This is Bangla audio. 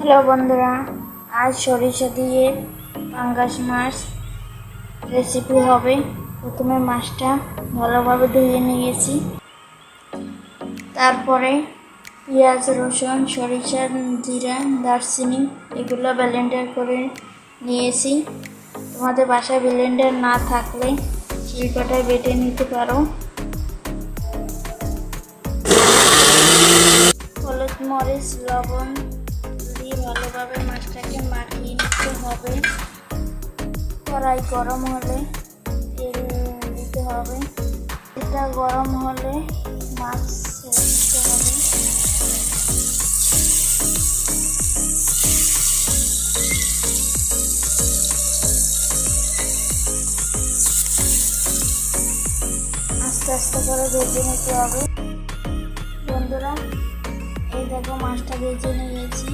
হ্যালো বন্ধুরা, আজ সরিষা দিয়ে পাঙ্গাস মাছ রেসিপি হবে। প্রথমে মাছটা ভালোভাবে ধুয়ে নিয়েছি, তারপরে পেঁয়াজ, রসুন, সরিষা, জিরা, দারচিনি এগুলো ব্লেন্ডার করে নিয়েছি। তোমাদের বাসায় ব্লেন্ডার না থাকলে শিলপাটায় বেটে নিতে পারো। হলুদ, মরিচ, লবণ দিয়ে ভালোভাবে মাছটাকে মাখিয়ে নিতে হবে। কড়াই গরম হলে তেল দিতে হবে। তেলটা গরম হলে মাছ ছেড়ে দিতে হবে। আস্তে আস্তে করে ভেজে নিতে হবে। বন্ধুরা, এই দেখো মাছটা ভেজে নিয়েছি।